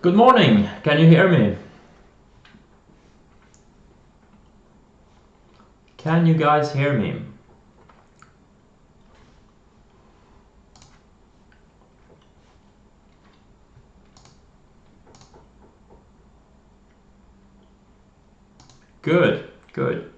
Good morning, can you hear me? Can you guys hear me? Good, good.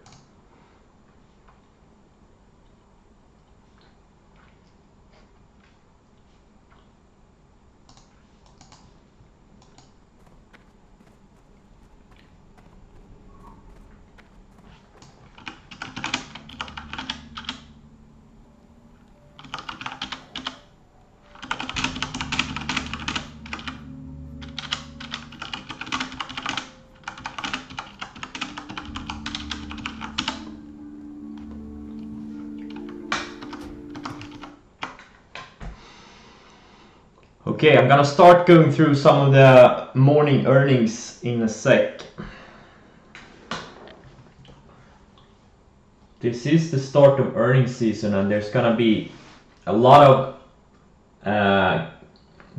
Okay, I'm gonna start going through some of the morning earnings in a sec. This is the start of earnings season and there's gonna be a lot of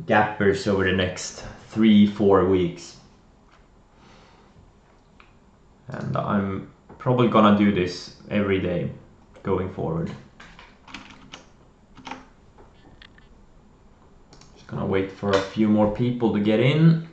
gappers over the next 3-4 weeks. And I'm probably gonna do this every day going forward. Just gonna wait for a few more people to get in.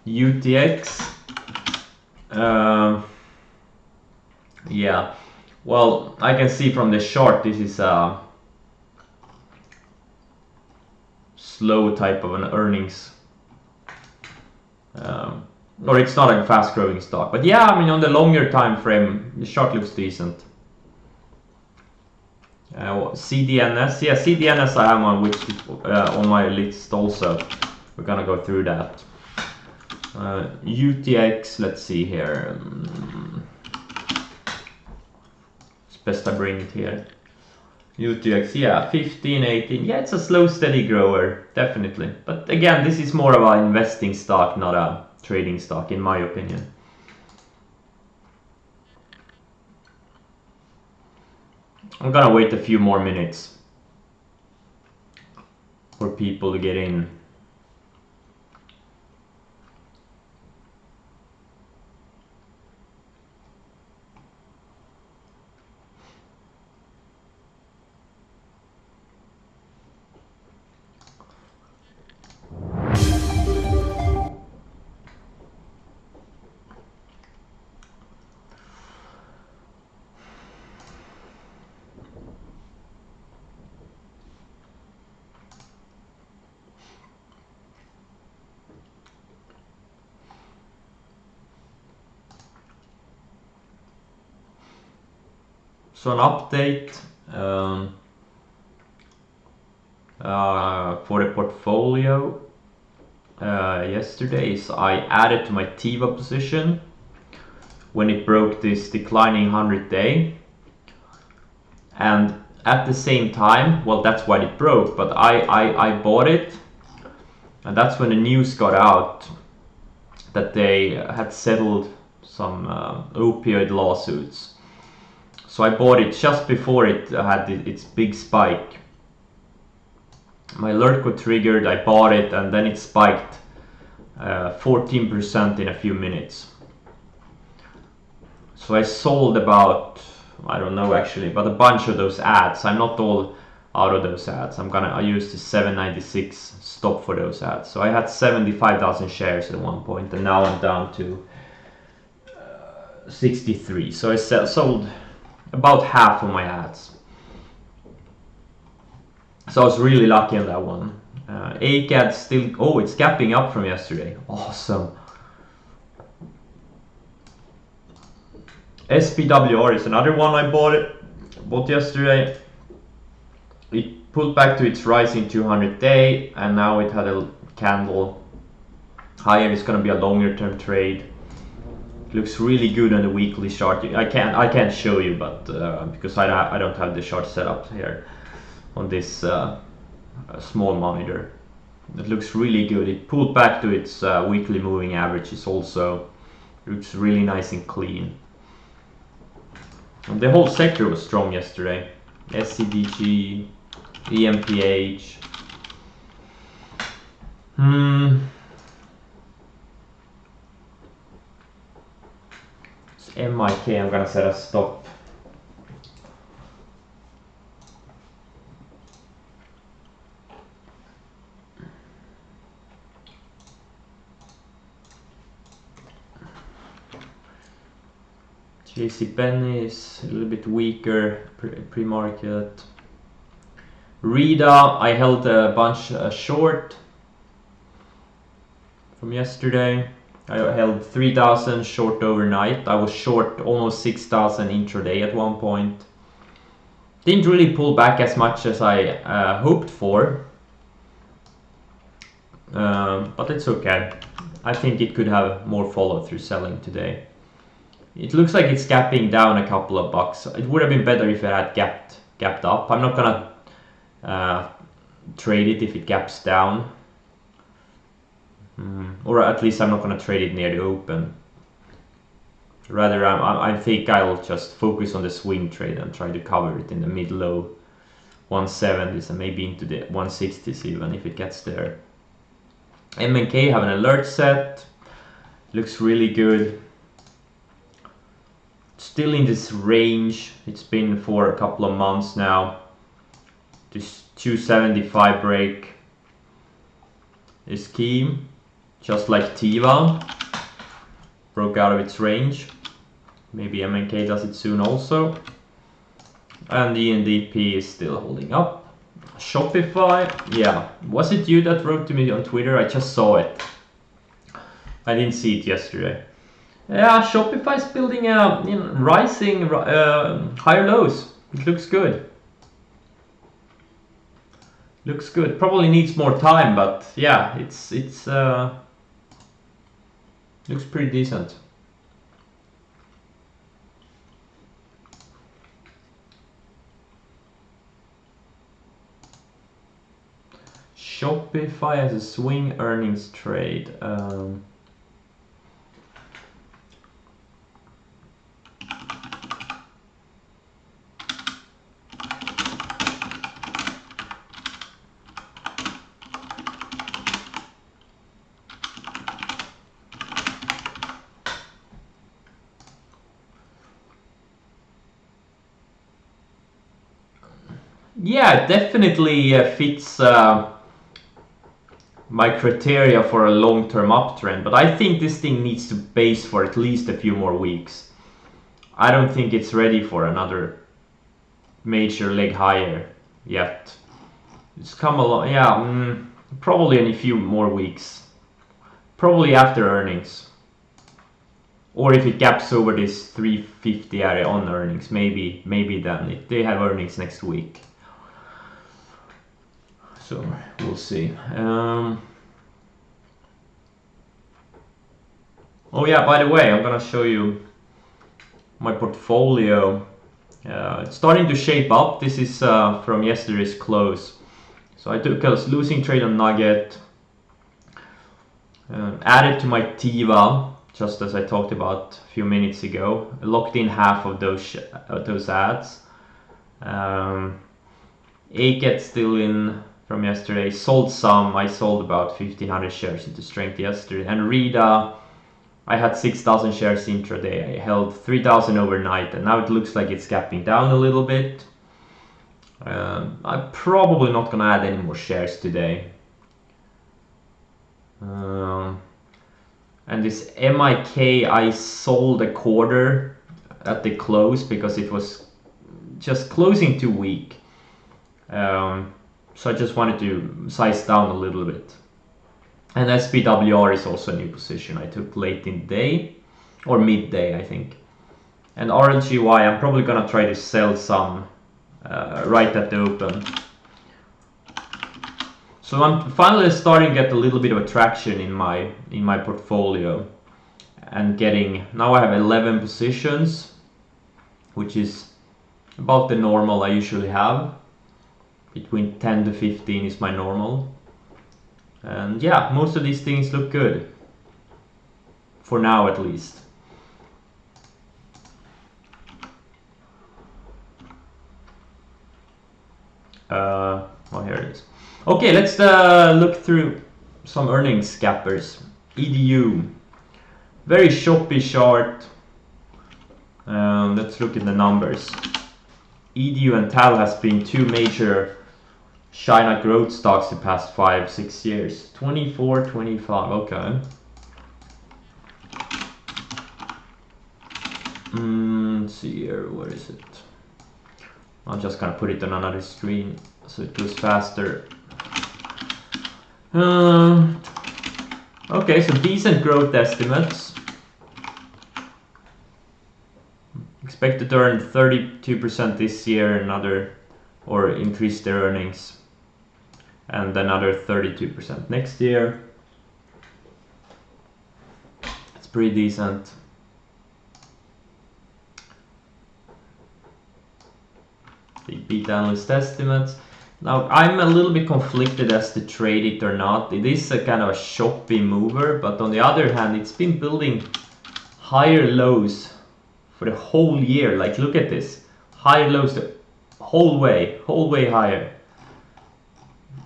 UTX. Yeah, well, I can see from the chart this is a slow type of an earnings. Or it's not a fast growing stock, but yeah, I mean on the longer time frame the chart looks decent. CDNS, yeah, CDNS I have on my list also. We're gonna go through that. UTX, let's see here. It's best I bring it here. UTX, yeah, 15, 18. Yeah, it's a slow, steady grower, definitely. But again, this is more of an investing stock, not a trading stock, in my opinion. I'm gonna wait a few more minutes for people to get in. So an update for the portfolio yesterday is I added to my TIVA position when it broke this declining 100-day, and at the same time, well, that's why it broke, but I bought it, and that's when the news got out that they had settled some opioid lawsuits. So I bought it just before it had its big spike. My alert got triggered, I bought it, and then it spiked 14% in a few minutes. So I sold about, I don't know actually, but a bunch of those ads. I'm not all out of those ads. I used the 796 stop for those ads. So I had 75,000 shares at one point, and now I'm down to 63. So I sold about half of my ads. So I was really lucky on that one. ACAD still, oh, it's gapping up from yesterday. Awesome. SPWR is another one I bought yesterday. It pulled back to its rising 200-day, and now it had a candle higher. It's going to be a longer term trade. Looks really good on the weekly chart. I can't show you, but because I don't have the chart set up here on this small monitor. It looks really good. It pulled back to its weekly moving averages also. Looks really nice and clean. And the whole sector was strong yesterday. SCDG, EMPH. It's MIK, I'm gonna set a stop. JCPenney is a little bit weaker pre-market. Rita, I held a bunch short from yesterday. I held 3,000 short overnight. I was short almost 6,000 intraday at one point. Didn't really pull back as much as I hoped for, but it's okay. I think it could have more follow-through selling today. It looks like it's gapping down a couple of bucks. It would have been better if it had gapped up. I'm not gonna trade it if it gaps down, or at least I'm not gonna trade it near the open. Rather, I think I'll just focus on the swing trade and try to cover it in the mid-low 170s and maybe into the 160s even if it gets there. MNK have an alert set. Looks really good. Still in this range. It's been for a couple of months now. This 275 break is key. Just like Tiva broke out of its range. Maybe MNK does it soon also. And the NDP is still holding up. Shopify, yeah. Was it you that wrote to me on Twitter? I just saw it. I didn't see it yesterday. Yeah, Shopify is building a rising higher lows. It looks good. Looks good. Probably needs more time, but yeah, it's looks pretty decent. Shopify as a swing earnings trade. Yeah, it definitely fits my criteria for a long-term uptrend, but I think this thing needs to base for at least a few more weeks. I don't think it's ready for another major leg higher yet. It's come along, yeah, probably in a few more weeks. Probably after earnings. Or if it gaps over this 350 area on earnings, maybe then. If they have earnings next week. So we'll see. Oh yeah, by the way, I'm gonna show you my portfolio. It's starting to shape up. This is from yesterday's close. So I took a losing trade on Nugget, added to my Tiva, just as I talked about a few minutes ago. I locked in half of those ads. ACAT still in from yesterday. Sold some. I sold about 1,500 shares into strength yesterday. And Rida, I had 6,000 shares intraday. I held 3,000 overnight, and now it looks like it's gapping down a little bit. I'm probably not gonna add any more shares today. And this MIK, I sold a quarter at the close because it was just closing too weak. So I just wanted to size down a little bit. And SPWR is also a new position I took late in the day, or midday I think. And RLGY, I'm probably gonna try to sell some right at the open. So I'm finally starting to get a little bit of attraction in my portfolio. and getting, now I have 11 positions, which is about the normal I usually have. Between 10 to 15 is my normal. And yeah, most of these things look good. For now at least. Oh, here it is. Okay, let's look through some earnings gappers. EDU. Very choppy chart. Let's look at the numbers. EDU and TAL has been two major China growth stocks the past 5-6 years. 24, 25, okay. Let's see here, where is it? I'm just gonna put it on another screen so it goes faster. Okay, so decent growth estimates. Expected to earn 32% this year, or increase their earnings, and another 32% next year. It's pretty decent. They beat analyst estimates. Now I'm a little bit conflicted as to trade it or not. It is a kind of a choppy mover, but on the other hand, it's been building higher lows for the whole year. Like, look at this, higher lows the whole way higher.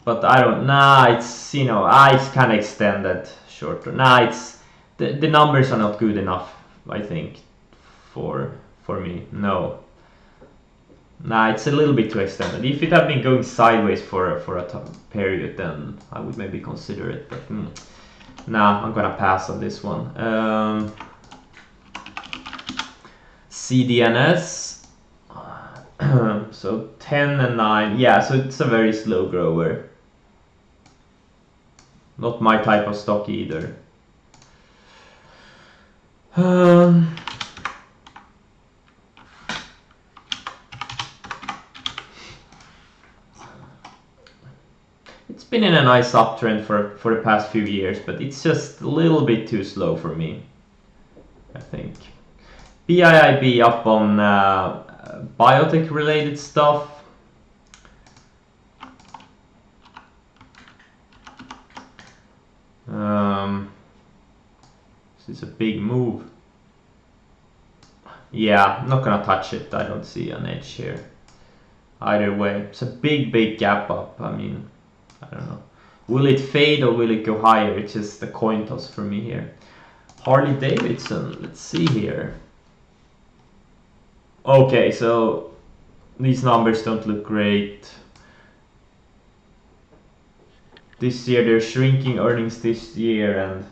But I don't, it's, you know, it's kind of extended shorter. It's the numbers are not good enough, I think, for me. No. It's a little bit too extended. If it had been going sideways for a period, then I would maybe consider it. But I'm gonna pass on this one. CDNS. So 10 and 9. Yeah, so it's a very slow grower. Not my type of stock either. It's been in a nice uptrend for the past few years, but it's just a little bit too slow for me, I think. BIIB up on biotech related stuff. This is a big move. Yeah, I'm not gonna touch it. I don't see an edge here. Either way, it's a big gap up. I mean, I don't know. Will it fade or will it go higher? It's just a coin toss for me here. Harley Davidson, let's see here. Okay, so these numbers don't look great. This year they're shrinking earnings this year, and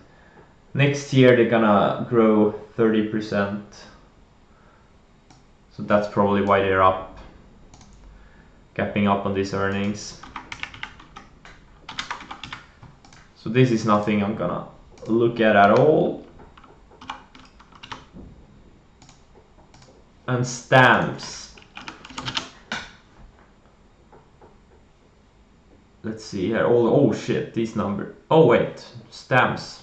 next year they're gonna grow 30%. So that's probably why they're up, gapping up on these earnings. So this is nothing I'm gonna look at all. And stamps. Let's see here. Oh shit, these numbers. Oh wait, stamps.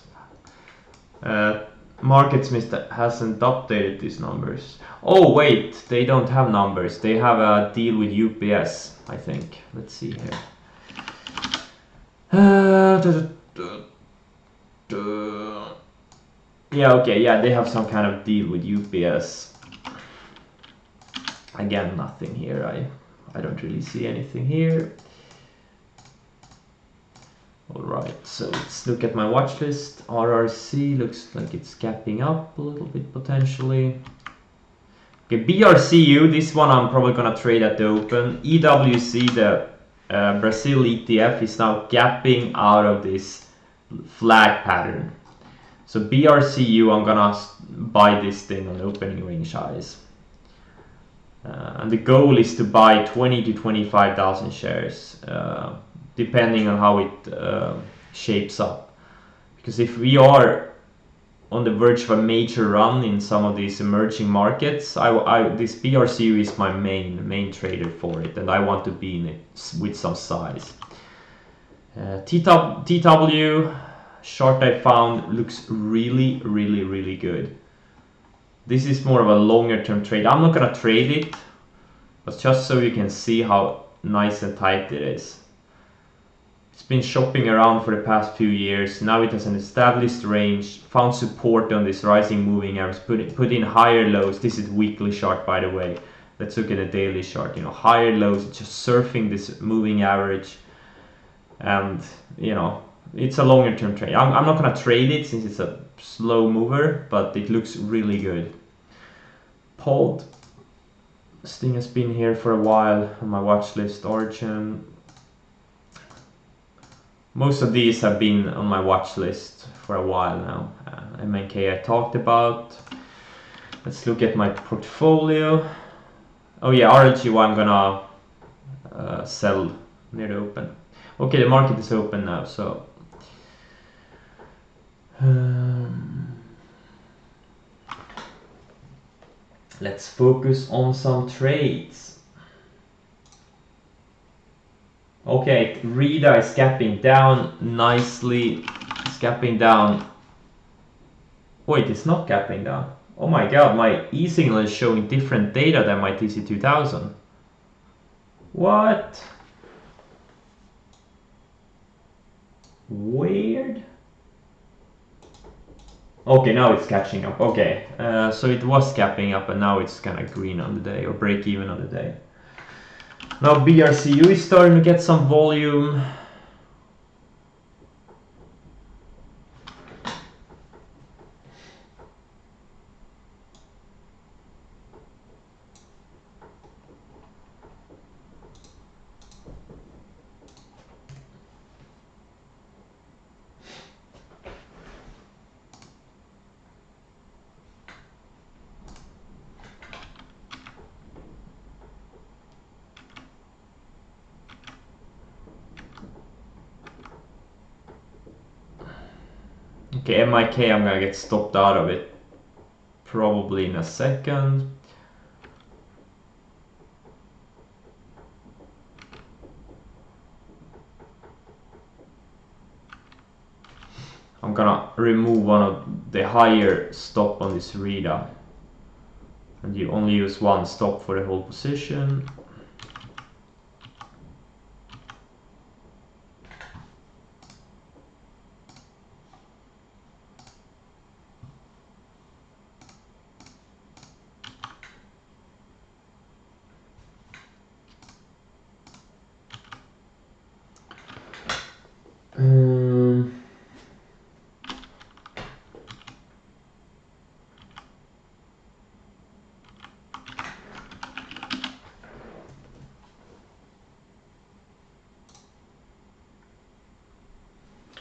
MarketSmith hasn't updated these numbers. Oh wait, they don't have numbers. They have a deal with UPS, I think. Let's see here. Yeah, okay, yeah, they have some kind of deal with UPS. Again, nothing here. I don't really see anything here. Alright, so let's look at my watch list. RRC looks like it's gapping up a little bit potentially. Okay, BRCU, this one I'm probably gonna trade at the open. EWC, the Brazil ETF, is now gapping out of this flag pattern. So BRCU, I'm gonna buy this thing on opening range highs. And the goal is to buy 20 to 25,000 shares, depending on how it shapes up. Because if we are on the verge of a major run in some of these emerging markets, this BRCU is my main trader for it, and I want to be in it with some size. TW, chart I found looks really good. This is more of a longer term trade. I'm not gonna trade it, but just so you can see how nice and tight it is. It's been shopping around for the past few years. Now it has an established range, found support on this rising moving average, put in higher lows. This is weekly chart, by the way. Let's look at a daily chart. You know, higher lows, it's just surfing this moving average, and you know, it's a longer term trade. I'm not gonna trade it since it's a slow mover, but it looks really good. Pod, this thing has been here for a while on my watch list. Origin, most of these have been on my watch list for a while now. MNK I talked about. Let's look at my portfolio. Oh yeah, RLGY I'm gonna sell near the open. Okay, the market is open now, so let's focus on some trades. Okay, REIDA is gapping down nicely. It's gapping down. Wait, it's not gapping down. Oh my god, my E-signal is showing different data than my TC2000. What? Weird. Okay, now it's catching up. Okay, so it was gapping up and now it's kind of green on the day, or break even on the day. Now BRCU is starting to get some volume. Okay, MIK, I'm gonna get stopped out of it probably in a second. I'm gonna remove one of the higher stop on this REIDA. And you only use one stop for the whole position.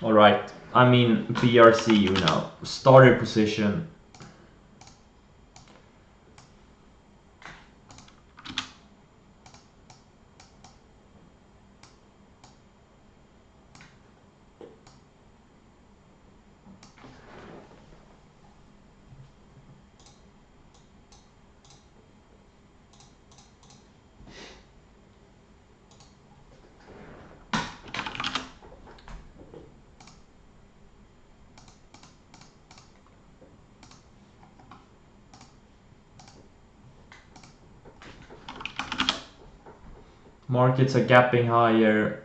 All right, I'm in BRCU now. Starter position. Markets are gapping higher.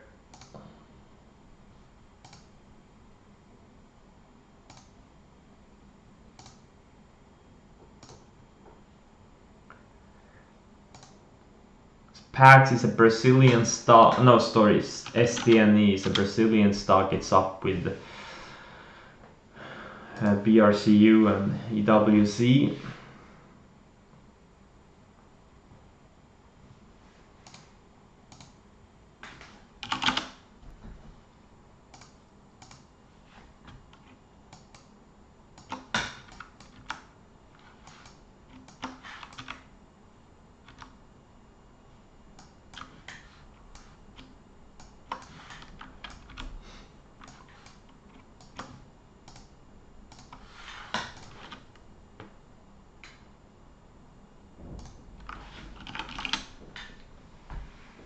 PAX is a Brazilian stock. No, sorry, STNE is a Brazilian stock. It's up with BRCU and EWZ.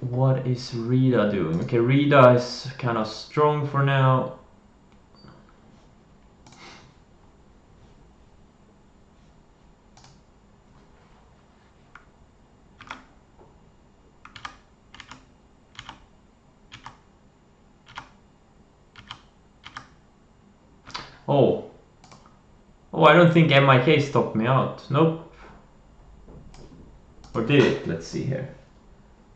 What is REIDA doing? Okay, REIDA is kind of strong for now. Oh, I don't think MIK stopped me out. Nope. Or did it? Let's see here.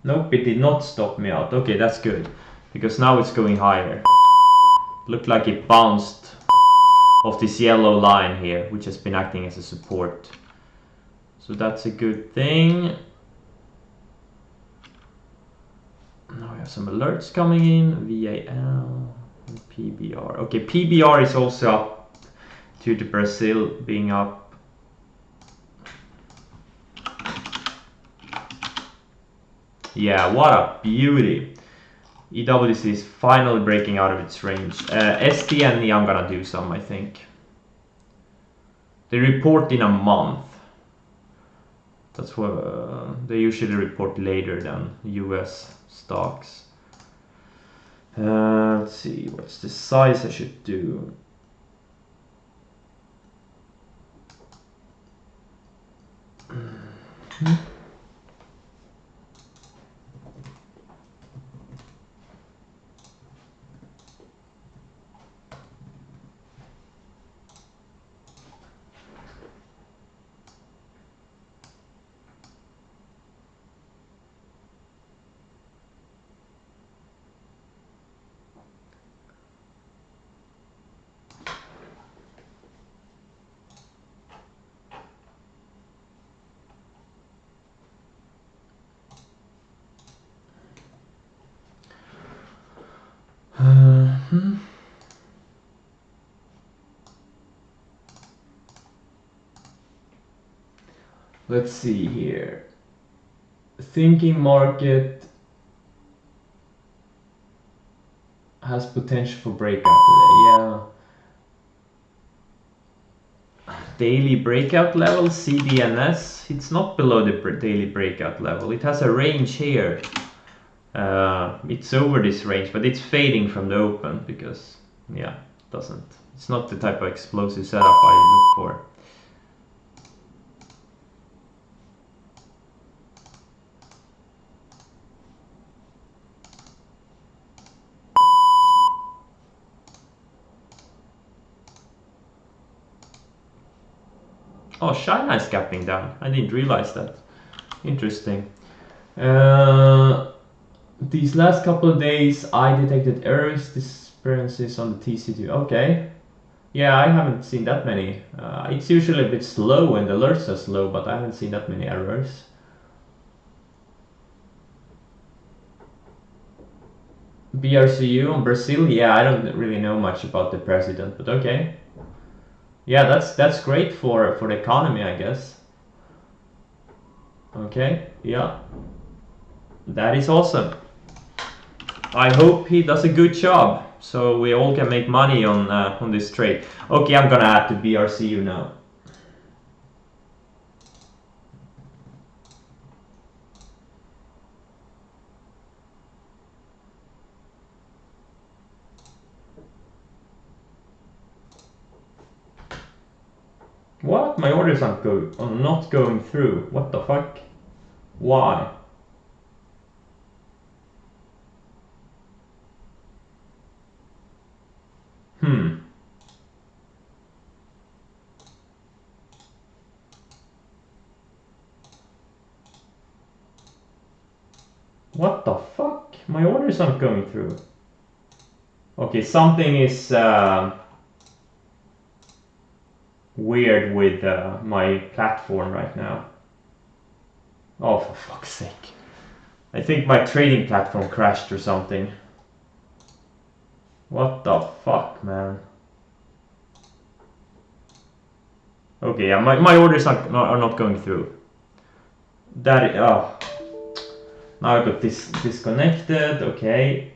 Nope, it did not stop me out. Okay, that's good. Because now it's going higher. Looked like it bounced off this yellow line here, which has been acting as a support. So that's a good thing. Now we have some alerts coming in. VAL, PBR. Okay, PBR is also up due to Brazil being up. Yeah, what a beauty. EWC is finally breaking out of its range. ST and I'm gonna do some, I think. They report in a month. That's what they usually report later than US stocks. Let's see, what's the size I should do? Let's see here. Thinking market has potential for breakout today. Yeah. Daily breakout level, CDNS. It's not below the daily breakout level. It has a range here. It's over this range, but it's fading from the open because, yeah, it doesn't. It's not the type of explosive setup I look for. Oh, China is gapping down. I didn't realize that. Interesting. These last couple of days, I detected errors, disappearances on the TC2. Okay. Yeah, I haven't seen that many. It's usually a bit slow when the alerts are slow, but I haven't seen that many errors. BRCU on Brazil? Yeah, I don't really know much about the president, but okay. Yeah, that's great for the economy, I guess. Okay, yeah. That is awesome. I hope he does a good job, so we all can make money on this trade. Okay, I'm gonna add to BRCU now. What? My orders are not going through. What the fuck? Why? What the fuck? My orders aren't going through. Okay, something is weird with my platform right now. Oh, for fuck's sake. I think my trading platform crashed or something. What the fuck, man? Okay, yeah, my orders are not going through. That now I got this disconnected. Okay,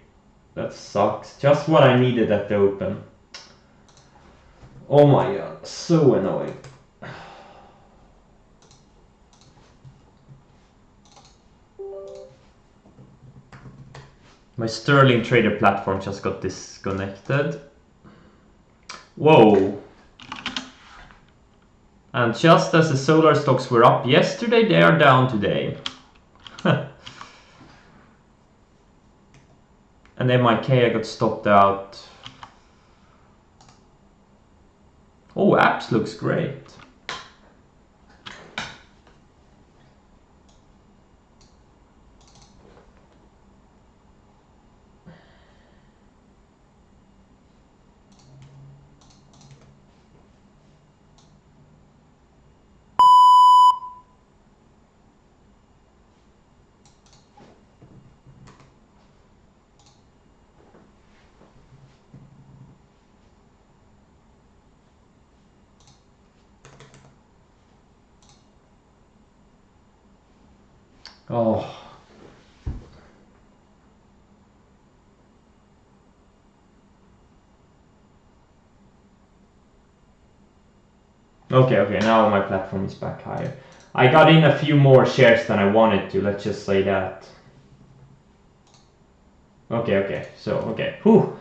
that sucks. Just what I needed at the open. Oh my god, so annoying. My Sterling Trader platform just got disconnected. Whoa. And just as the solar stocks were up yesterday, they are down today. And MIK I got stopped out. Oh, apps looks great. Oh. Okay, now my platform is back higher. I got in a few more shares than I wanted to, let's just say that. Okay, Whew.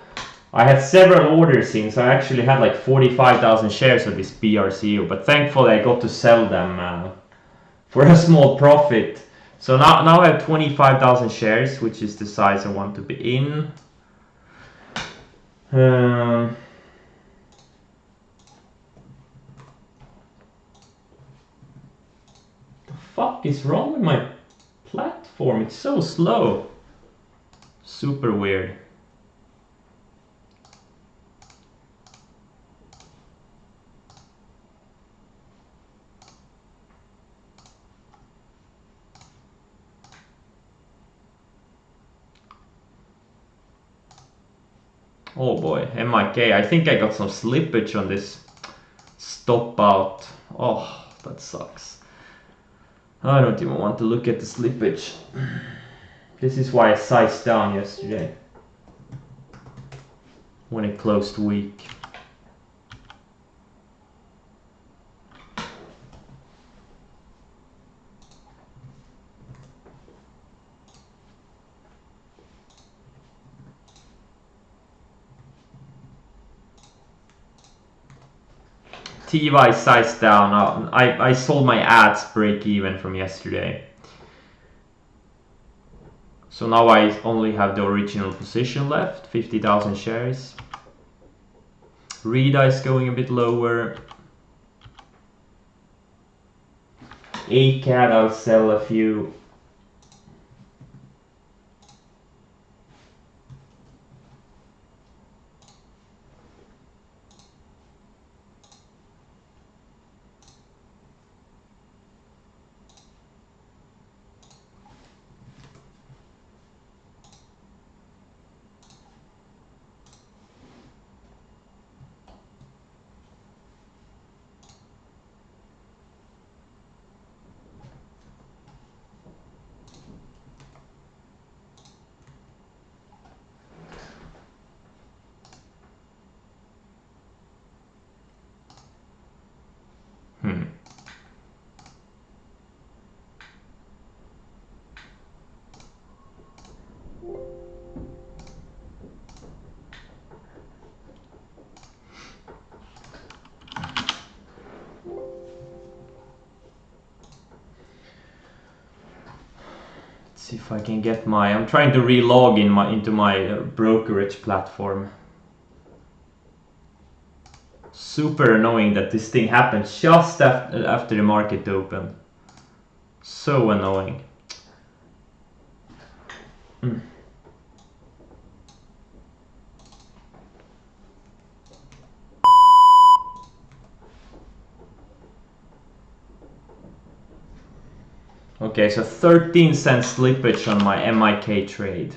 I had several orders in, so I actually had like 45,000 shares of this BRCO, but thankfully I got to sell them for a small profit. So now I have 25,000 shares, which is the size I want to be in. The fuck is wrong with my platform? It's so slow. Super weird. Oh boy, MIK. I think I got some slippage on this stop out. Oh, that sucks. I don't even want to look at the slippage. This is why I sized down yesterday when it closed weak. TY sized down. I sold my ads break even from yesterday. So now I only have the original position left, 50,000 shares. Reda is going a bit lower. ACAD I'll sell a few. See if I can get my. I'm trying to relog into my brokerage platform. Super annoying that this thing happens just after the market opened. So annoying. Okay, so 13 cent slippage on my MIK trade.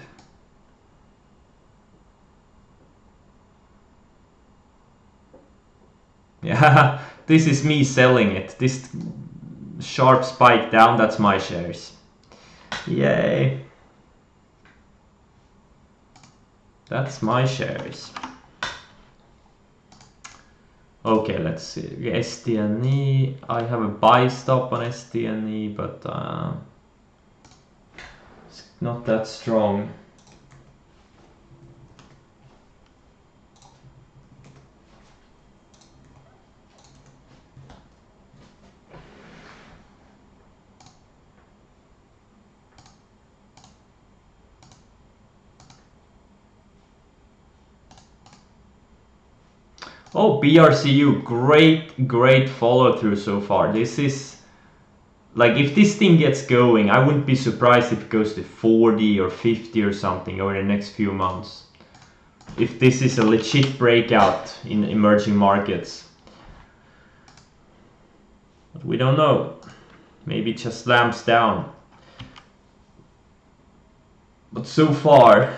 Yeah, this is me selling it. This sharp spike down, that's my shares. Yay. That's my shares. Okay, let's see. SDNE. I have a buy stop on SDNE, but it's not that strong. Oh, BRCU, great follow through so far. This is like, if this thing gets going, I wouldn't be surprised if it goes to 40 or 50 or something over the next few months. If this is a legit breakout in emerging markets. But we don't know. Maybe it just slams down. But so far,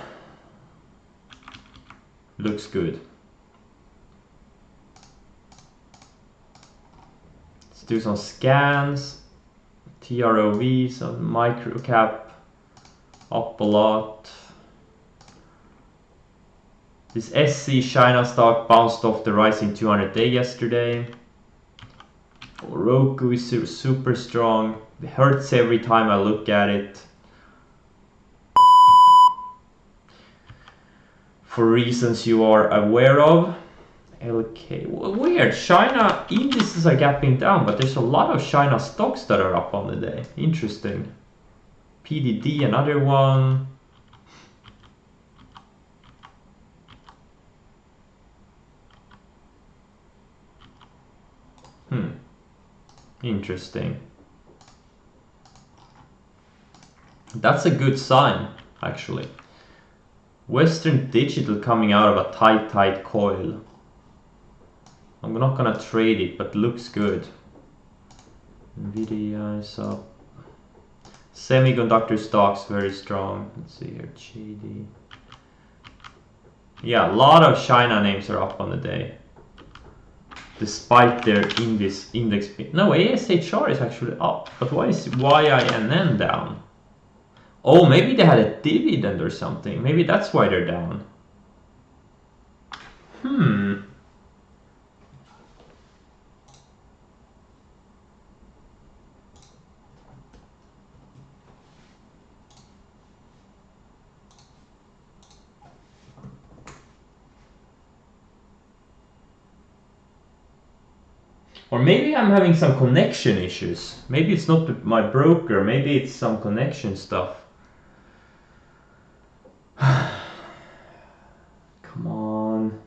looks good. Let's do some scans. TROV, some microcap, up a lot. This SC China stock bounced off the rising 200-day yesterday. Roku is super strong. It hurts every time I look at it. For reasons you are aware of. LK, weird, China indices are gapping down, but there's a lot of China stocks that are up on the day. Interesting. PDD, another one. Interesting. That's a good sign, actually. Western Digital coming out of a tight coil. I'm not gonna trade it, but looks good. Nvidia is up. Semiconductor stocks very strong. Let's see here, JD. Yeah, a lot of China names are up on the day. Despite their index. No, ASHR is actually up. But why is YINN down? Oh, maybe they had a dividend or something. Maybe that's why they're down. Or maybe I'm having some connection issues. Maybe it's not my broker. Maybe it's some connection stuff. Come on.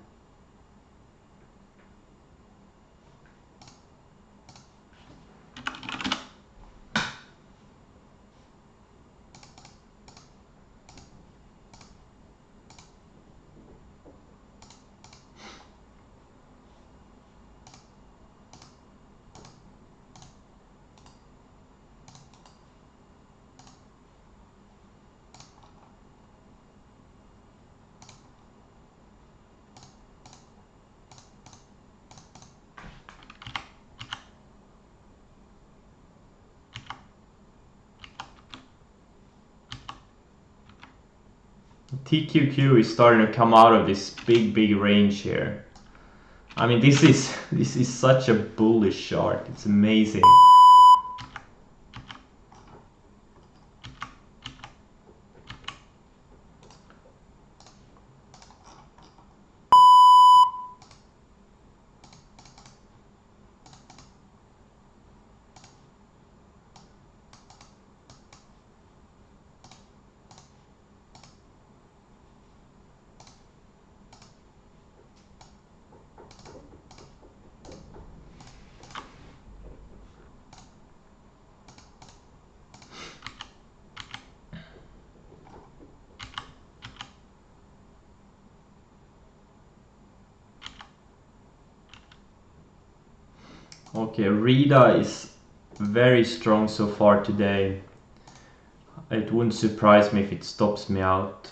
TQQ is starting to come out of this big range here. I mean, this is such a bullish chart. It's amazing. Okay, Rida is very strong so far today. It wouldn't surprise me if it stops me out.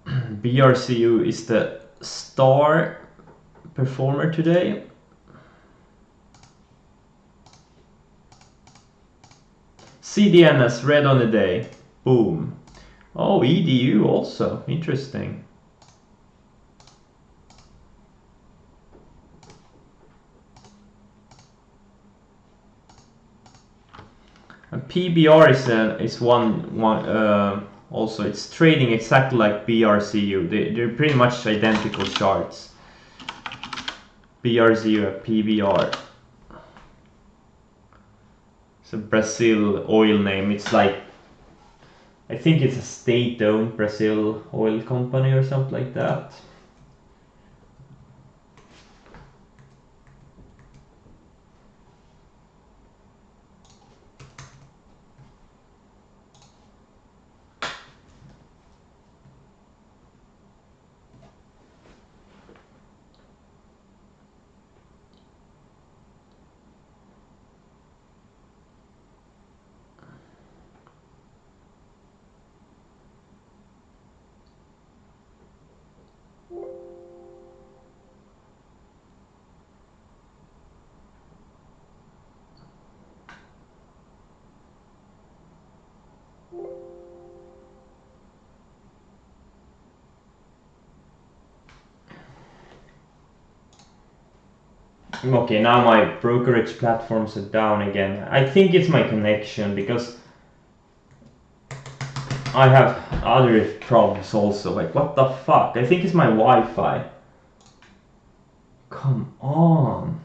BRCU is the star performer today. CDNS red on the day. Boom. Oh, EDU also. Interesting. And PBR is one also. It's trading exactly like BRCU. They're pretty much identical charts. BR0 PBR. It's a Brazil oil name. It's like, I think it's a state-owned Brazil oil company or something like that. Okay, now my brokerage platforms are down again. I think it's my connection because I have other problems also. Like, what the fuck? I think it's my Wi-Fi. Come on.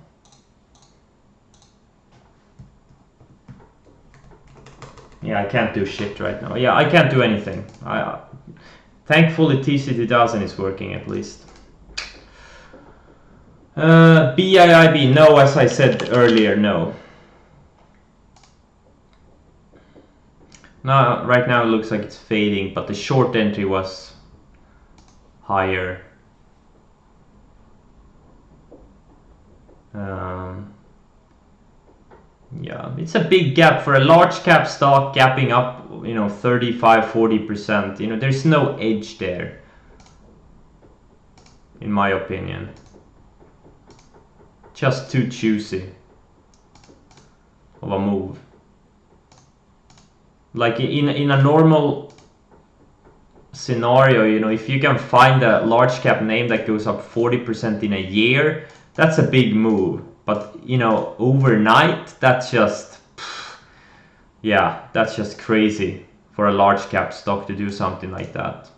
Yeah, I can't do shit right now. Yeah, I can't do anything. Thankfully TC2000 is working at least. BIIB, no, as I said earlier, no. Now, right now it looks like it's fading, but the short entry was higher. Yeah, it's a big gap for a large cap stock, gapping up, 35-40%. There's no edge there, in my opinion. Just too choosy of a move. Like in a normal scenario, if you can find a large cap name that goes up 40% in a year, that's a big move. But overnight, that's just, yeah, that's just crazy for a large cap stock to do something like that.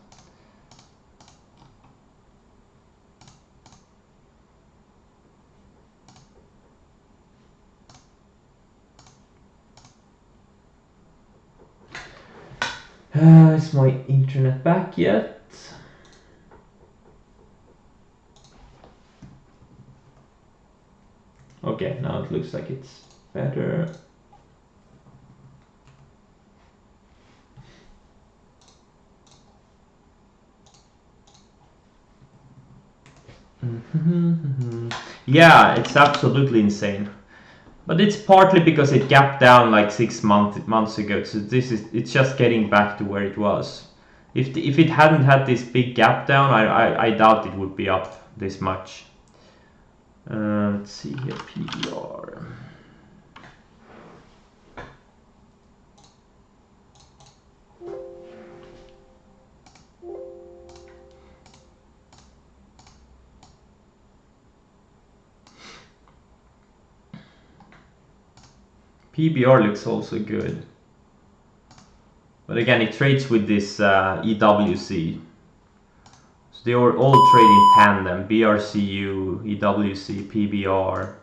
Is my internet back yet? Okay, now it looks like it's better. Yeah, it's absolutely insane. But it's partly because it gapped down like 6 months ago, so it's just getting back to where it was. If it hadn't had this big gap down, I doubt it would be up this much. Let's see here, PBR. PBR looks also good. But again, it trades with this EWC. So they are all trade in tandem. BRCU, EWC, PBR.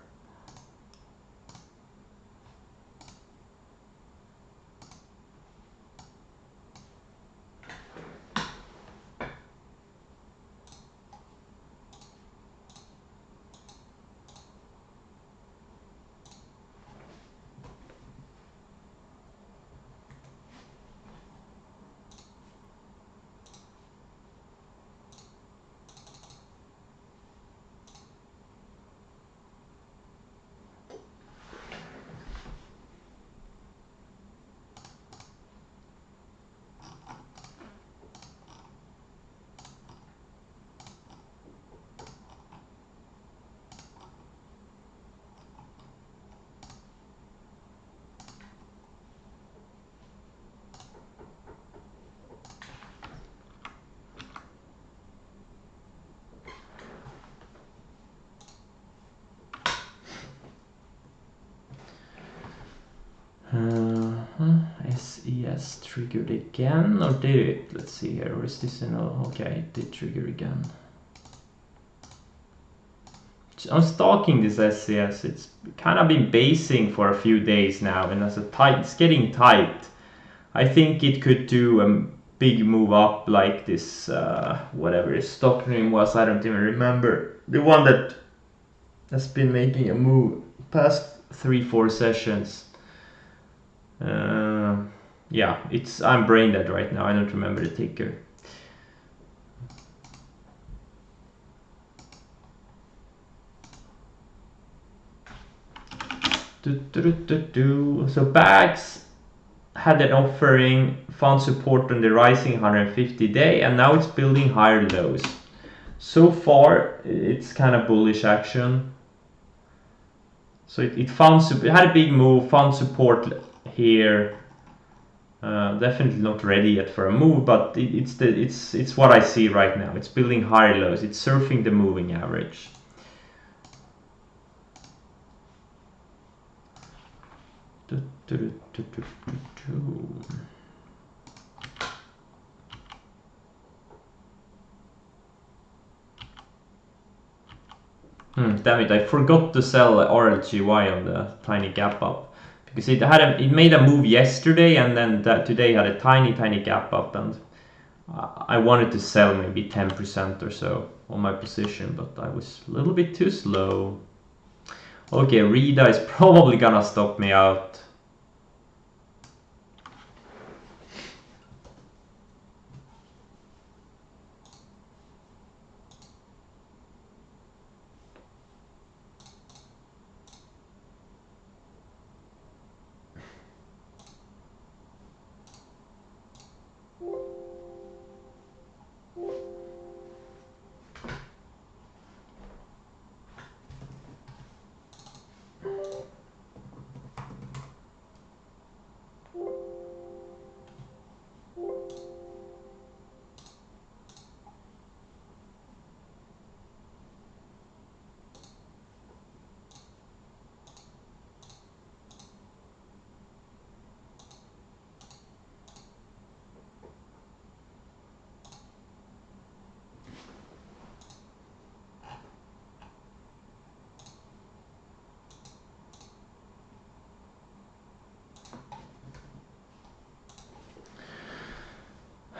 SES triggered again, or did it? Let's see here, or is this okay, it did trigger again. I'm stalking this SCS. It's kind of been basing for a few days now, and it's getting tight. I think it could do a big move up like this, whatever his stock name was. I don't even remember. The one that has been making a move past 3-4 sessions. Yeah, I'm brain dead right now. I don't remember the ticker. So Bags had an offering, found support on the rising 150-day, and now it's building higher lows. So far, it's kind of bullish action. So it had a big move, found support here. Definitely not ready yet for a move, but it's what I see right now. It's building higher lows. It's surfing the moving average. Damn it! I forgot to sell RLGY on the tiny gap up because it made a move yesterday and then today had a tiny gap up, and I wanted to sell maybe 10% or so on my position, but I was a little bit too slow. Okay, Rida is probably gonna stop me out.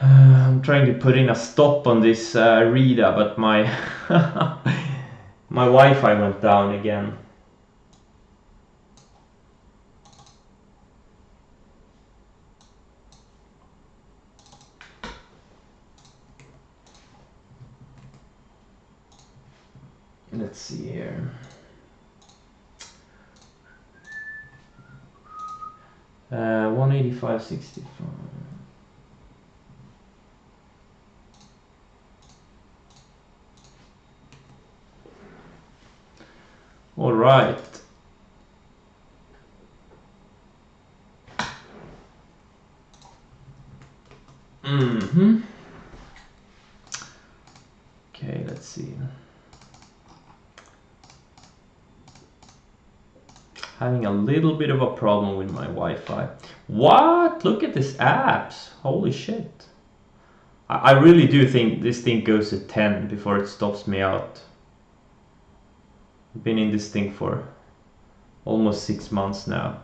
I'm trying to put in a stop on this Rida, but my my Wi-Fi went down again. Let's see here. 185.65. All right. Okay, let's see. Having a little bit of a problem with my Wi-Fi. What? Look at this apps. Holy shit. I really do think this thing goes to 10 before it stops me out. I've been in this thing for almost 6 months now.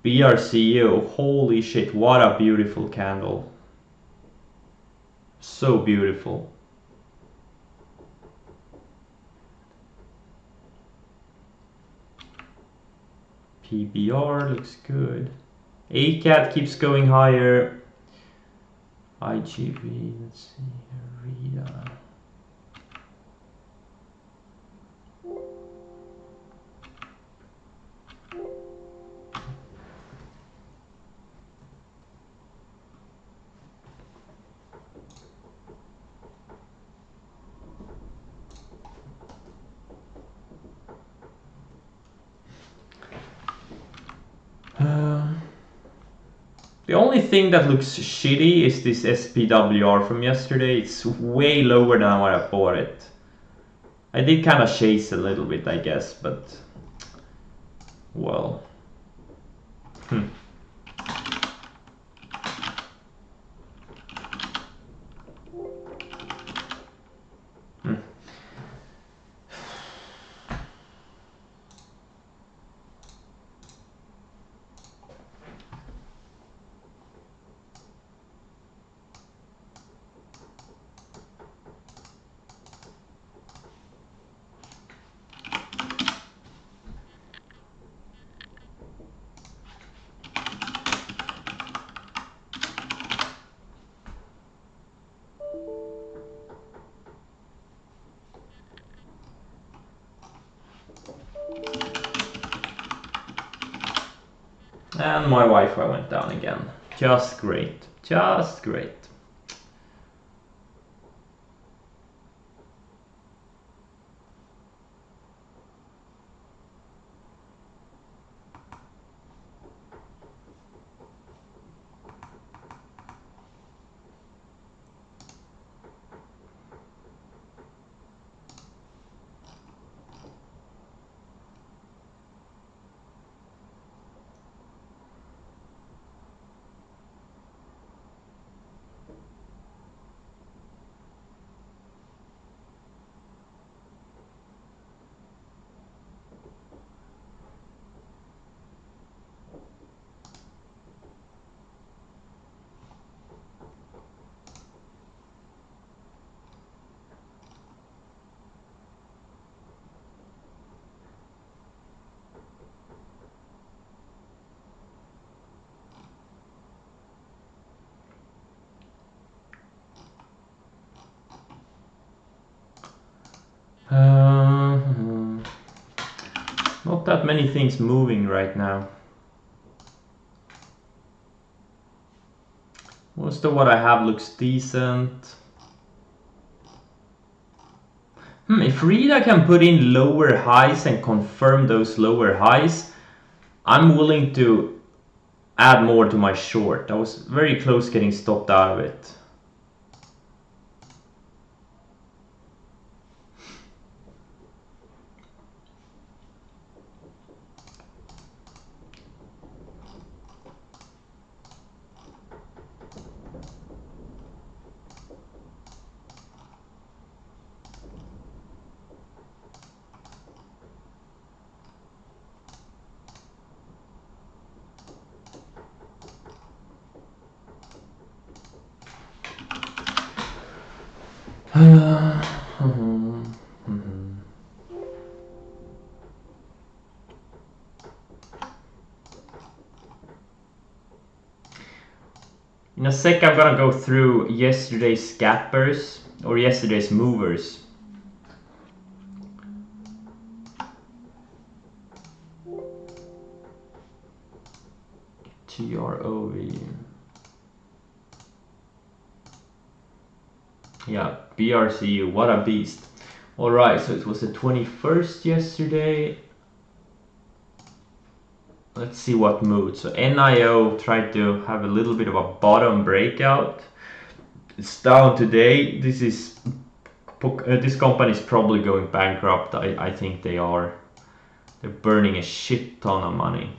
BRCO, holy shit, what a beautiful candle. So beautiful. PBR looks good. ACAT keeps going higher. IGV, let's see here, Rida. The only thing that looks shitty is this SPWR from yesterday. It's way lower than what I bought it. I did kind of chase a little bit, I guess, but well. And my Wi-Fi went down again. Just great. Just great. Not that many things moving right now. Most of what I have looks decent. If Rita can put in lower highs and confirm those lower highs, I'm willing to add more to my short. I was very close getting stopped out of it. In a sec, I'm gonna go through yesterday's gappers or yesterday's movers. TROV. Yeah, BRCU, what a beast. Alright, so it was the 21st yesterday. Let's see what mood. So NIO tried to have a little bit of a bottom breakout. It's down today. This company is probably going bankrupt. I think they are. They're burning a shit ton of money.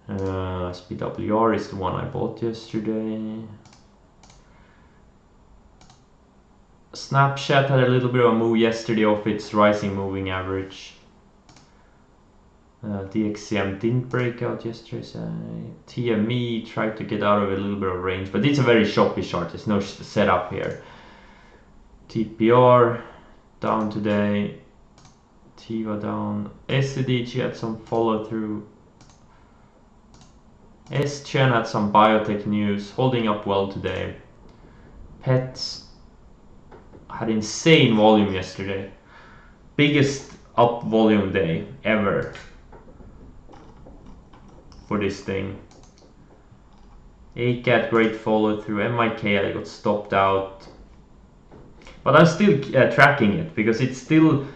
SPWR is the one I bought yesterday. Snapchat had a little bit of a move yesterday off its rising moving average. DXCM didn't break out yesterday. So TME tried to get out of a little bit of range, but it's a very choppy chart. There's no setup here. TPR down today. Tiva down. SCDG had some follow through. SCHEN had some biotech news, holding up well today. Pets had insane volume yesterday. Biggest up volume day ever for this thing. ACAT great follow through. MIK I got stopped out. But I'm still tracking it because it's still,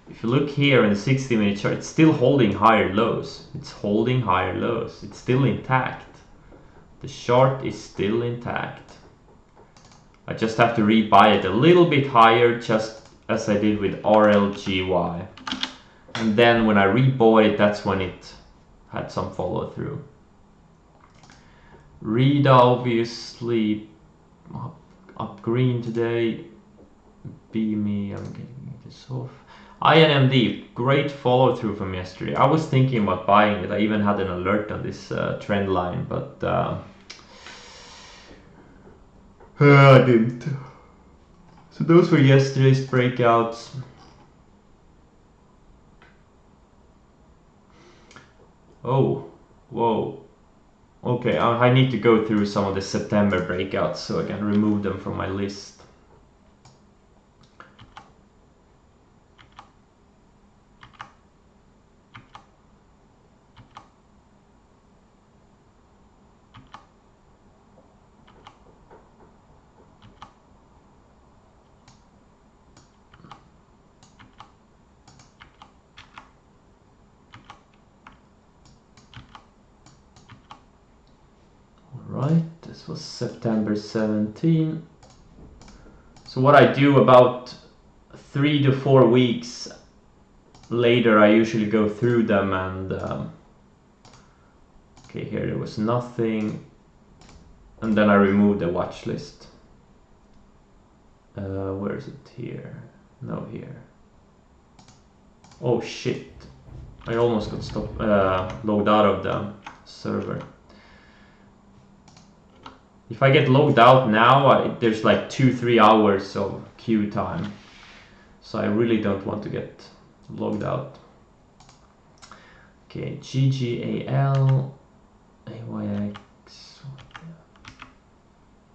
if you look here in the 60-minute chart, it's still holding higher lows. It's holding higher lows. It's still intact. The chart is still intact. I just have to rebuy it a little bit higher, just as I did with RLGY. And then when I rebought it, that's when it had some follow through. Rita obviously up green today. BME, I'm getting this off. INMD, great follow through from yesterday. I was thinking about buying it. I even had an alert on this trend line, but I didn't. So those were yesterday's breakouts. Oh, whoa. Okay, I need to go through some of the September breakouts so I can remove them from my list. was September 17. So what I do about 3 to 4 weeks later, I usually go through them and okay, here there was nothing, and then I remove the watch list. Where is it? Here? No, here. Oh shit! I almost got logged out of the server. If I get logged out now, there's like 2-3 hours of queue time, so I really don't want to get logged out. Okay, GGAL AYX.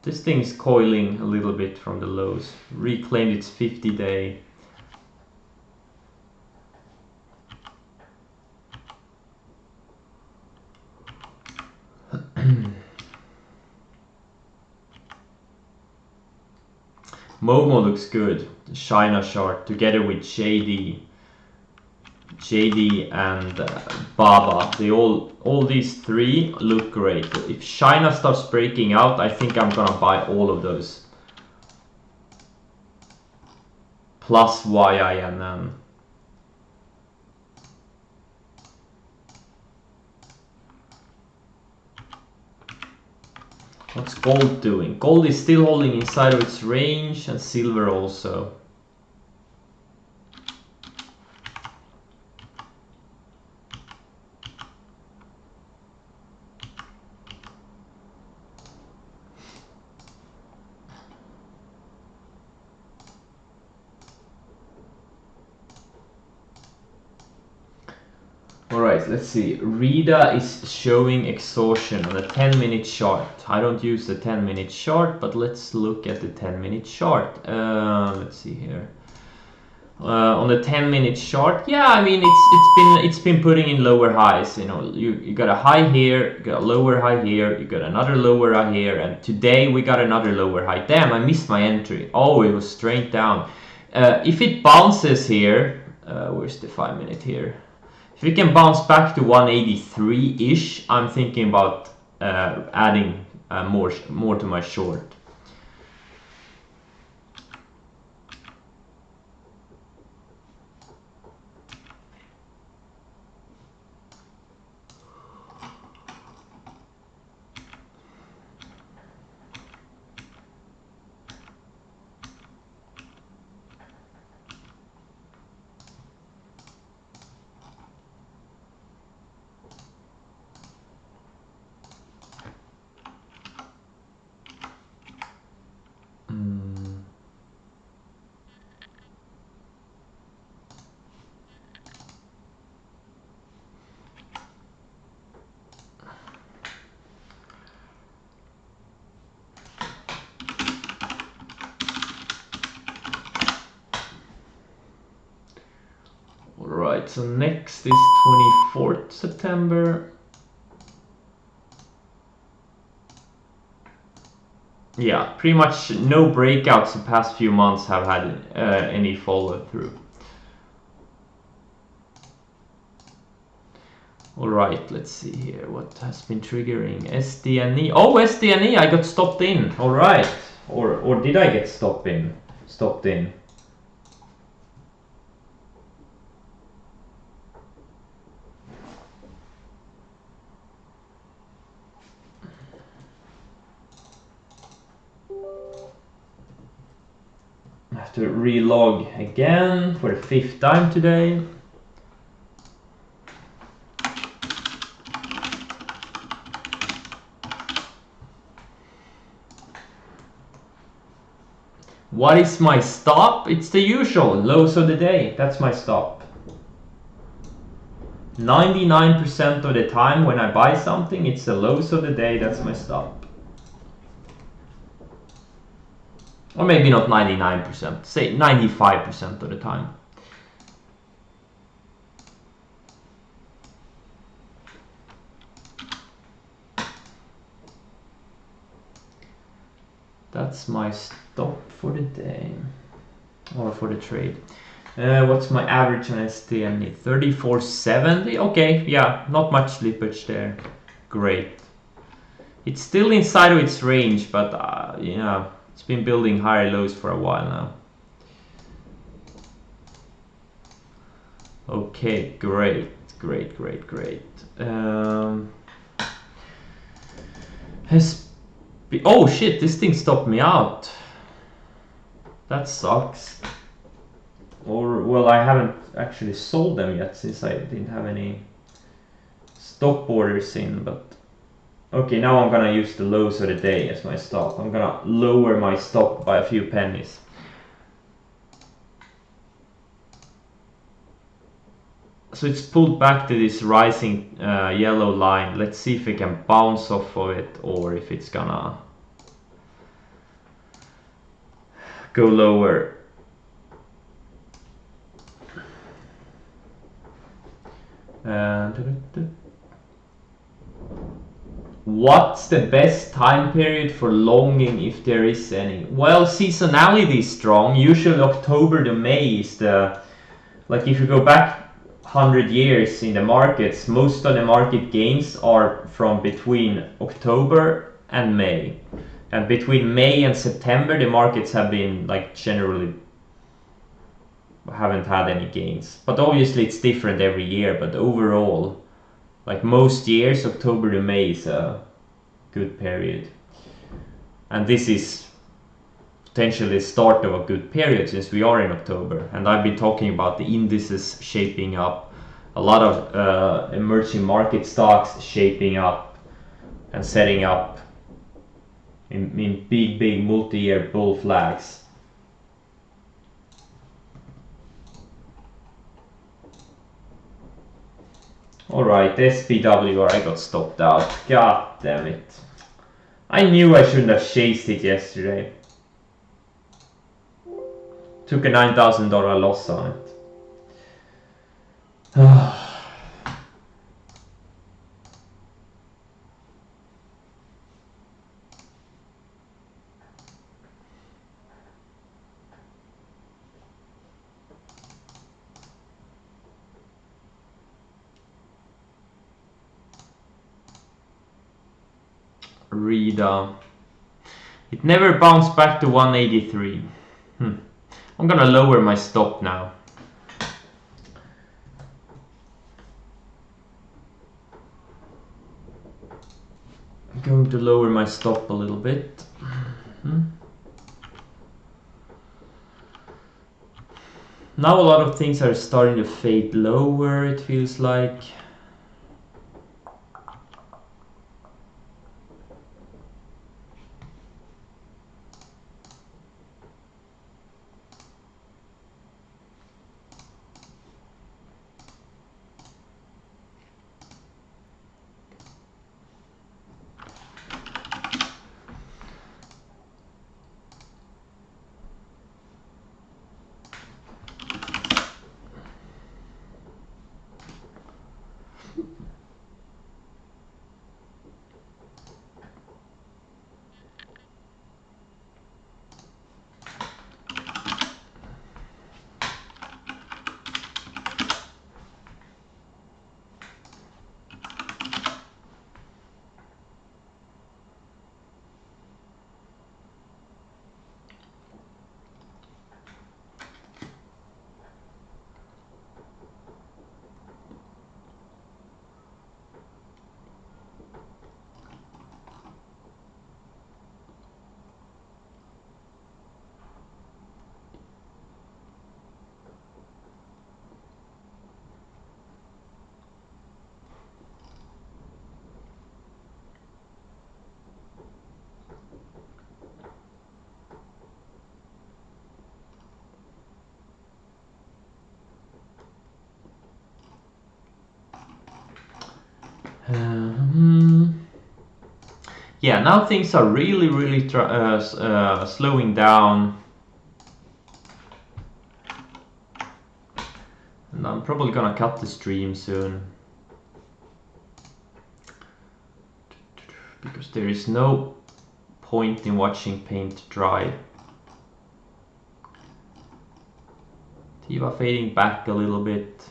This thing's coiling a little bit from the lows. Reclaimed its 50-day. Momo looks good. The China chart together with JD and Baba. They all these three look great. If China starts breaking out, I think I'm gonna buy all of those. Plus YINN. What's gold doing? Gold is still holding inside of its range, and silver also. Alright, let's see. Rita is showing exhaustion on the 10-minute chart. I don't use the 10-minute chart, but let's look at the 10-minute chart. Let's see here. On the 10-minute chart, yeah, I mean it's been putting in lower highs. You know, you got a high here, you got a lower high here, you got another lower high here, and today we got another lower high. Damn, I missed my entry. Oh, it was straight down. If it bounces here, where's the 5-minute here? If we can bounce back to 183-ish, I'm thinking about adding more to my short. Alright, so next is 24th September. Yeah, pretty much no breakouts the past few months have had any follow through. Alright, let's see here what has been triggering. SDNE. Oh, SDNE, I got stopped in. Alright. Or did I get stopped in? I have to relog again for the 5th time today. What is my stop? It's the usual, lows of the day. That's my stop. 99% of the time when I buy something, it's the lows of the day. That's my stop. Or maybe not 99%, say 95% of the time. That's my stop for the day, or for the trade. What's my average on STN? 34.70. Okay, yeah, not much slippage there. Great. It's still inside of its range, but yeah, it's been building higher lows for a while now. Okay, great. Oh shit, this thing stopped me out. That sucks. Or, well, I haven't actually sold them yet since I didn't have any stop orders in, but okay, now I'm gonna use the lows of the day as my stop. I'm gonna lower my stop by a few pennies. So it's pulled back to this rising yellow line. Let's see if we can bounce off of it or if it's gonna go lower. What's the best time period for longing, if there is any? Well, seasonality is strong. Usually October to May is the, like if you go back 100 years in the markets, most of the market gains are from between October and May. And between May and September, the markets have been like generally haven't had any gains. But obviously it's different every year, but overall, like most years, October to May is a good period. And this is potentially the start of a good period since we are in October. And I've been talking about the indices shaping up, a lot of emerging market stocks shaping up and setting up in big multi-year bull flags. Alright, SPWR, I got stopped out. God damn it. I knew I shouldn't have chased it yesterday. Took a $9,000 loss on it. Rida. It never bounced back to 183. I'm gonna lower my stop now. I'm going to lower my stop a little bit. Now a lot of things are starting to fade lower, it feels like. Yeah, now things are really slowing down. And I'm probably gonna cut the stream soon. Because there is no point in watching paint dry. Tiva fading back a little bit.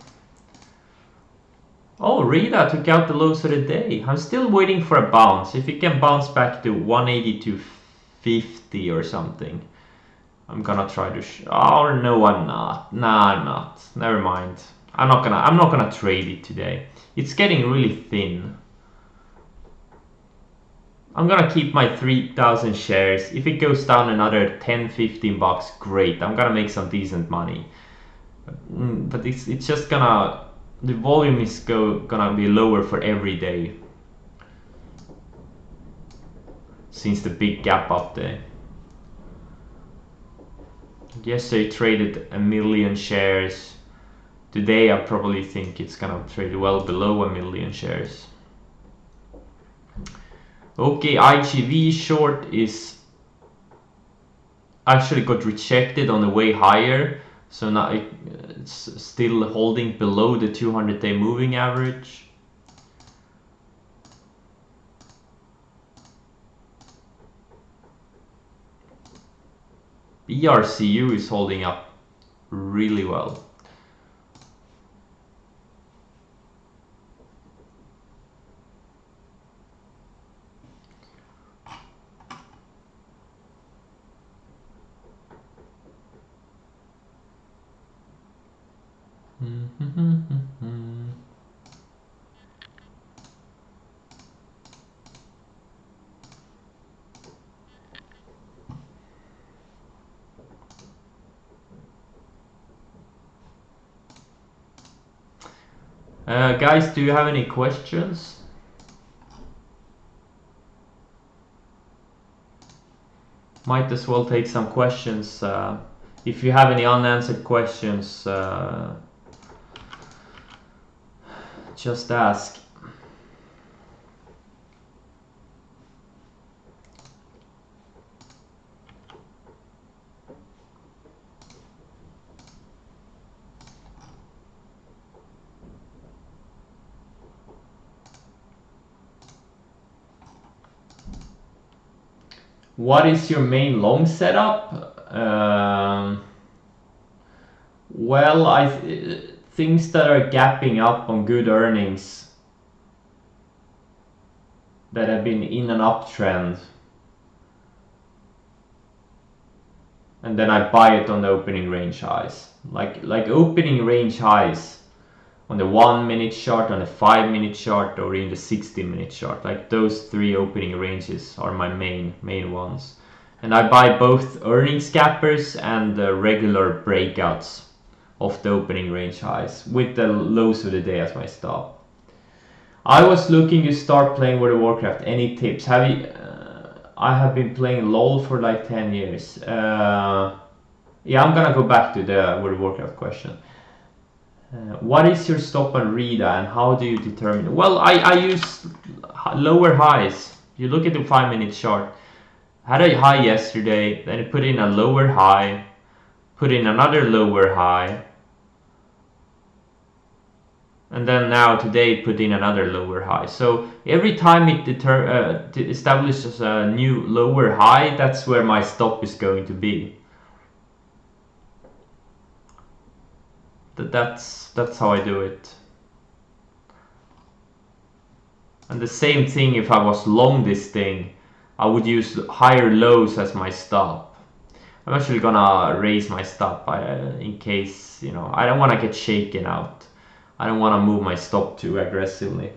Oh, Rita took out the lows of the day. I'm still waiting for a bounce. If it can bounce back to 182.50 or something, I'm gonna try to. Oh no, I'm not. Nah, I'm not. Never mind. I'm not gonna trade it today. It's getting really thin. I'm gonna keep my 3,000 shares. If it goes down another 10-15 bucks, great. I'm gonna make some decent money. But it's just gonna, the volume is gonna be lower for every day since the big gap up there. Yesterday traded 1 million shares. Today I probably think it's gonna trade well below 1 million shares. Okay, IGV short is actually got rejected on the way higher, so now it's still holding below the 200-day moving average. BRCU is holding up really well. Guys, do you have any questions? Might as well take some questions. If you have any unanswered questions, just ask. What is your main long setup? Well, things that are gapping up on good earnings that have been in an uptrend, and then I buy it on the opening range highs. Like opening range highs on the 1 minute chart, on the 5 minute chart, or in the 60 minute chart. Like those three opening ranges are my main ones. And I buy both earnings gappers and regular breakouts of the opening range highs with the lows of the day as my stop. I was looking to start playing World of Warcraft. Any tips? Have you? I have been playing LOL for like 10 years. Yeah, I'm gonna go back to the World of Warcraft question. What is your stop on Rita and how do you determine it? Well, I use lower highs. You look at the 5 minute chart. Had a high yesterday, then it put in a lower high, put in another lower high, and then now today it put in another lower high. So every time it establishes a new lower high, that's where my stop is going to be. That's how I do it. And the same thing if I was long this thing, I would use higher lows as my stop. I'm actually gonna raise my stop in case, you know, I don't want to get shaken out. I don't want to move my stop too aggressively.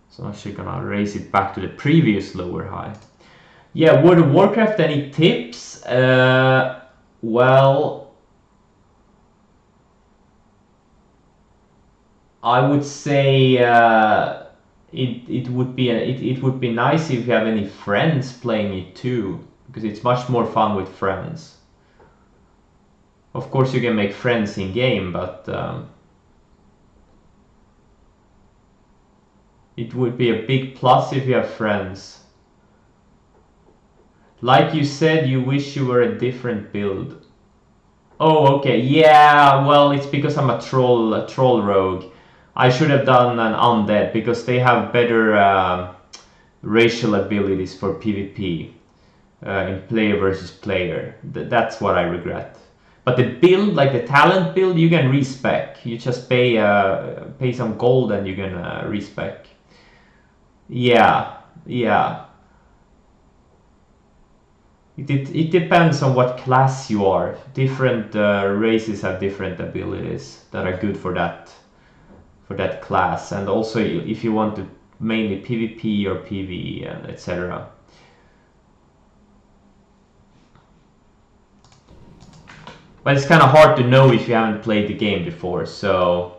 So I'm actually gonna raise it back to the previous lower high. Yeah, World of Warcraft, any tips? Well, I would say it would be nice if you have any friends playing it too, because it's much more fun with friends. Of course, you can make friends in game, but it would be a big plus if you have friends. Like you said, you wish you were a different build. Oh, okay. Yeah, well, it's because I'm a troll rogue. I should have done an undead because they have better racial abilities for PvP in player versus player. That's what I regret. But the build, like the talent build, you can respec. You just pay some gold and you can respec. Yeah, yeah. It depends on what class you are. Different races have different abilities that are good for that class, and also if you want to mainly PvP or PvE and etc. But it's kind of hard to know if you haven't played the game before. So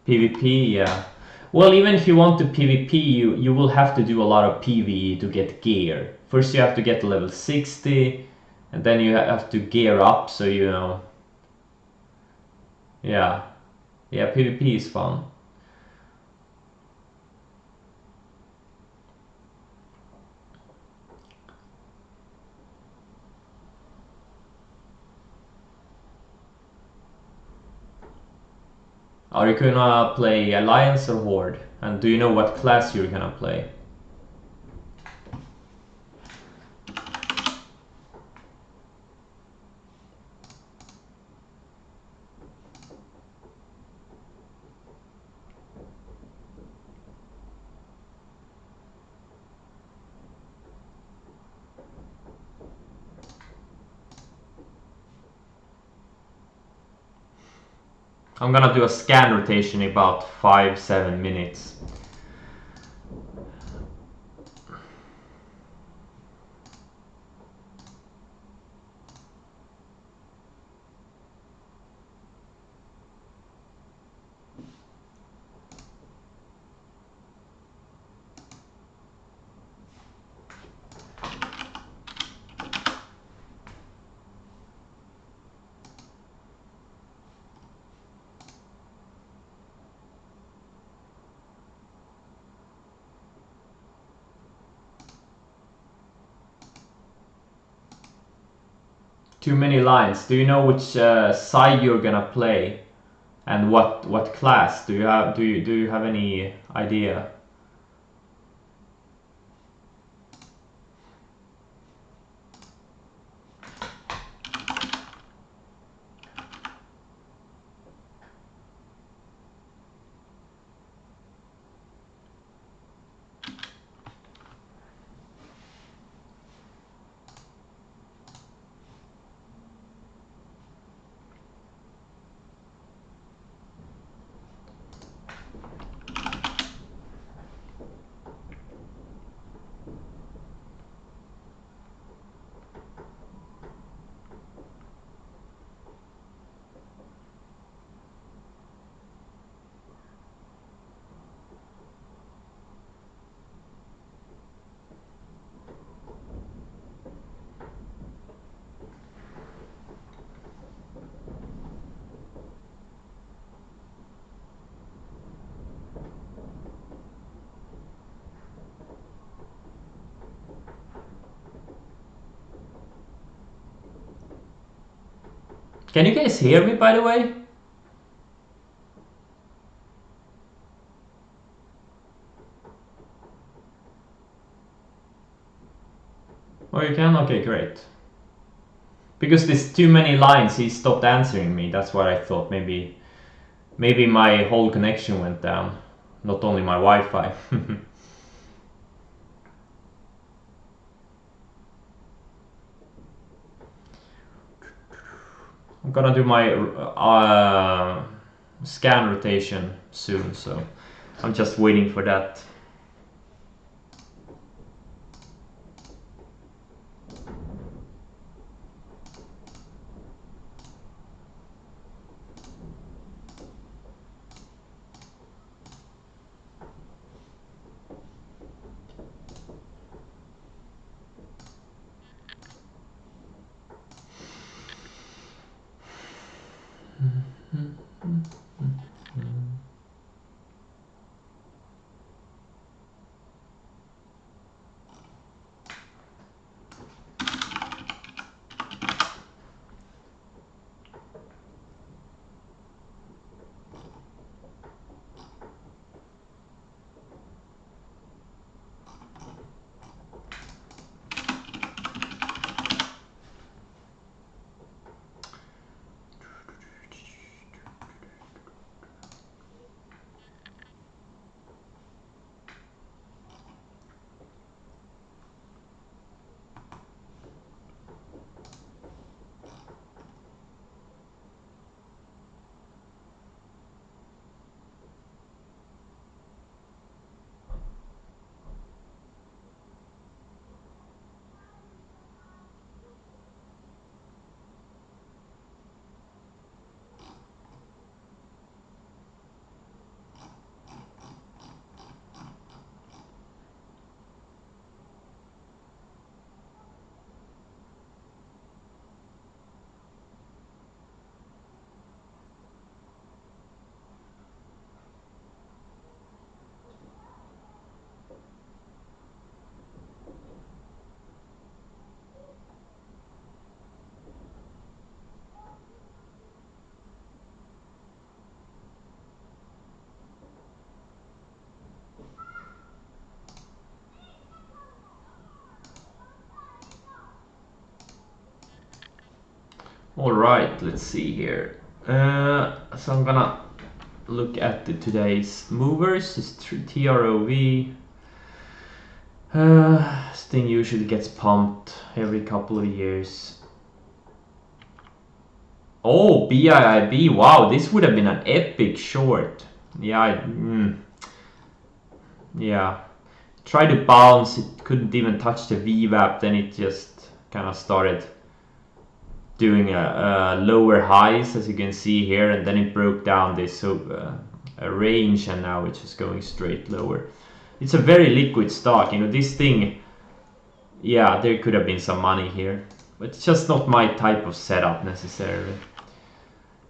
PvP, yeah. Well, even if you want to PvP, you will have to do a lot of PvE to get gear. First, you have to get to level 60, and then you have to gear up. So you know, yeah, yeah. PvP is fun. Are you gonna play Alliance or Horde? And do you know what class you're gonna play? I'm gonna do a scan rotation in about 5-7 minutes. Too many lines. Do you know which side you're gonna play, and what class? Do you have any idea? Can you guys hear me, by the way? Oh, you can? Okay, great. Because there's too many lines, he stopped answering me. That's what I thought. Maybe my whole connection went down, not only my Wi-Fi. I'm gonna do my scan rotation soon, so I'm just waiting for that. All right, let's see here. So I'm gonna look at today's movers. It's TROV. This thing usually gets pumped every couple of years. Oh, BIIB. Wow, this would have been an epic short. Yeah, yeah. Tried to bounce, it couldn't even touch the VWAP, then it just kind of started doing a lower highs, as you can see here, and then it broke down this a range, and now it's just going straight lower. It's a very liquid stock, you know, this thing, yeah, there could have been some money here, but it's just not my type of setup necessarily.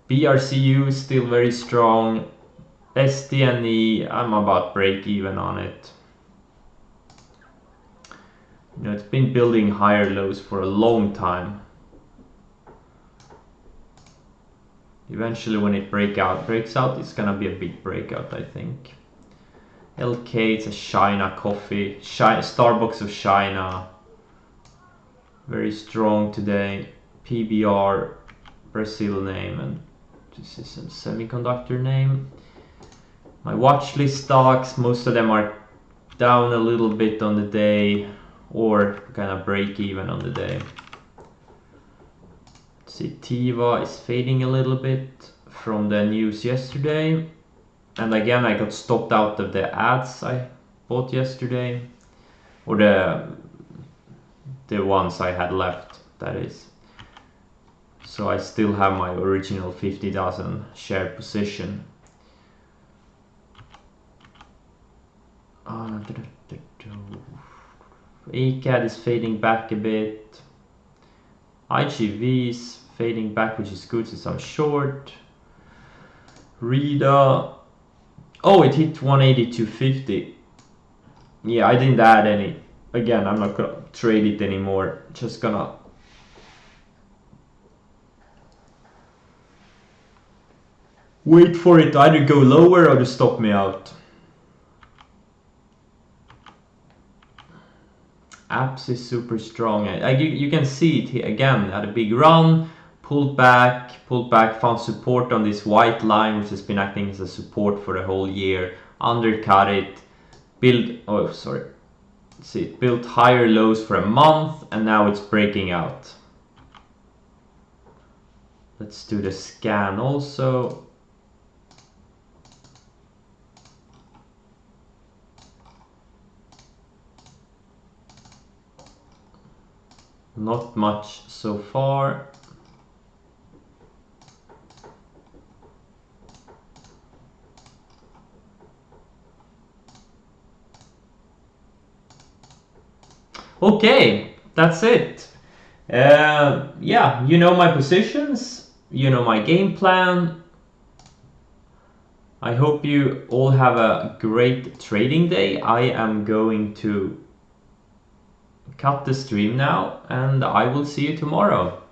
BRCU is still very strong. SDNE, I'm about break even on it. You know, it's been building higher lows for a long time. Eventually when it breaks out, it's gonna be a big breakout, I think. LK, it's a China coffee. Starbucks of China. Very strong today. PBR, Brazil name, and this is a semiconductor name. My watch list stocks, most of them are down a little bit on the day or kind of break even on the day. See, Tiva is fading a little bit from the news yesterday. And again, I got stopped out of the ads I bought yesterday. Or the ones I had left, that is. So I still have my original 50,000 share position. ACAD is fading back a bit. IGV is fading back, which is good since I'm short. Rida, oh, it hit 182.50. Yeah, I didn't add any. Again, I'm not gonna trade it anymore. Just gonna wait for it to either go lower or to stop me out. Apps is super strong. You can see it here again. Had a big run, pulled back, found support on this white line, which has been acting as a support for the whole year. Undercut it, see, it built higher lows for a month, and now it's breaking out. Let's do the scan also. Not much so far. Okay, that's it. Yeah, you know my positions, you know my game plan. I hope you all have a great trading day. I am going to cut the stream now, and I will see you tomorrow.